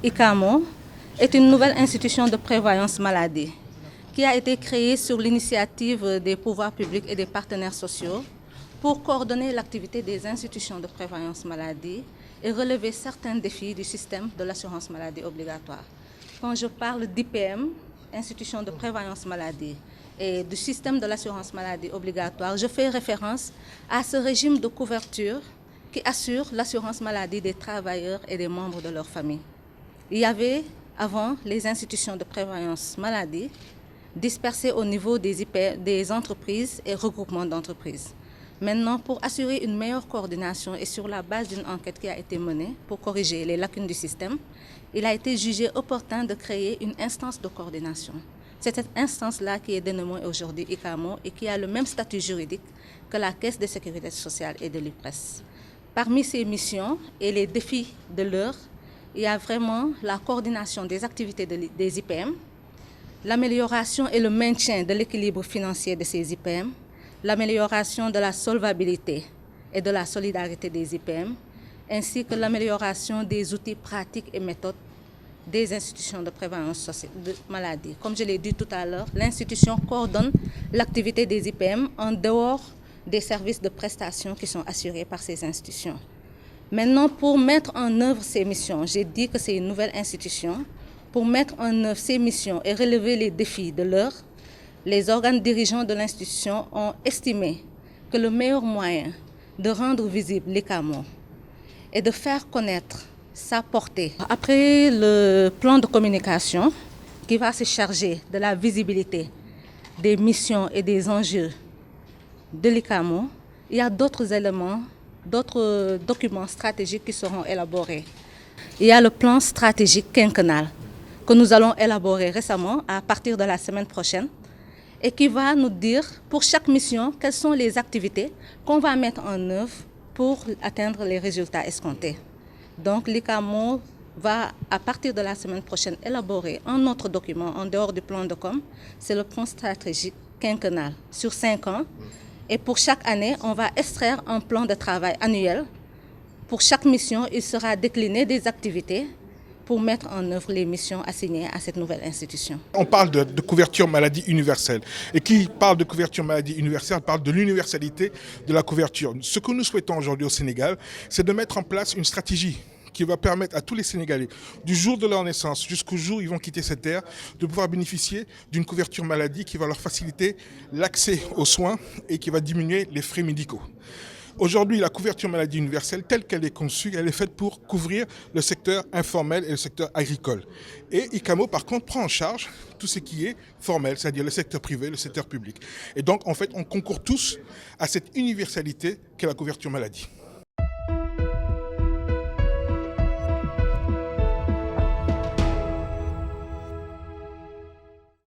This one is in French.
ICAMO est une nouvelle institution de prévoyance maladie qui a été créée sur l'initiative des pouvoirs publics et des partenaires sociaux pour coordonner l'activité des institutions de prévoyance maladie et relever certains défis du système de l'assurance maladie obligatoire. Quand je parle d'IPM, institution de prévoyance maladie, et du système de l'assurance maladie obligatoire, je fais référence à ce régime de couverture qui assure l'assurance maladie des travailleurs et des membres de leur famille. Il y avait avant les institutions de prévoyance maladie dispersées au niveau des entreprises et regroupements d'entreprises. Maintenant, pour assurer une meilleure coordination et sur la base d'une enquête qui a été menée pour corriger les lacunes du système, il a été jugé opportun de créer une instance de coordination. C'est cette instance-là qui est dénommée aujourd'hui ICAMO et qui a le même statut juridique que la Caisse de sécurité sociale et de l'IPRES. Parmi ses missions et les défis de l'heure, il y a vraiment la coordination des activités des IPM, l'amélioration et le maintien de l'équilibre financier de ces IPM, l'amélioration de la solvabilité et de la solidarité des IPM, ainsi que l'amélioration des outils pratiques et méthodes des institutions de prévention de maladie. Comme je l'ai dit tout à l'heure, l'institution coordonne l'activité des IPM en dehors des services de prestation qui sont assurés par ces institutions. Maintenant, pour mettre en œuvre ces missions, j'ai dit que c'est une nouvelle institution. Pour mettre en œuvre ces missions et relever les défis de l'heure, les organes dirigeants de l'institution ont estimé que le meilleur moyen de rendre visible l'ICAMO est de faire connaître sa portée. Après le plan de communication qui va se charger de la visibilité des missions et des enjeux de l'ICAMO, il y a d'autres éléments, d'autres documents stratégiques qui seront élaborés. Il y a le plan stratégique quinquennal que nous allons élaborer récemment à partir de la semaine prochaine et qui va nous dire pour chaque mission quelles sont les activités qu'on va mettre en œuvre pour atteindre les résultats escomptés. Donc l'ICAMO va, à partir de la semaine prochaine, élaborer un autre document en dehors du plan de com. C'est le plan stratégique quinquennal sur 5 ans. Et pour chaque année, on va extraire un plan de travail annuel. Pour chaque mission, il sera décliné des activités pour mettre en œuvre les missions assignées à cette nouvelle institution. On parle de couverture maladie universelle. Et qui parle de couverture maladie universelle parle de l'universalité de la couverture. Ce que nous souhaitons aujourd'hui au Sénégal, c'est de mettre en place une stratégie qui va permettre à tous les Sénégalais, du jour de leur naissance jusqu'au jour où ils vont quitter cette terre, de pouvoir bénéficier d'une couverture maladie qui va leur faciliter l'accès aux soins et qui va diminuer les frais médicaux. Aujourd'hui, la couverture maladie universelle, telle qu'elle est conçue, elle est faite pour couvrir le secteur informel et le secteur agricole. Et ICAMO, par contre, prend en charge tout ce qui est formel, c'est-à-dire le secteur privé, le secteur public. Et donc, en fait, on concourt tous à cette universalité qu'est la couverture maladie.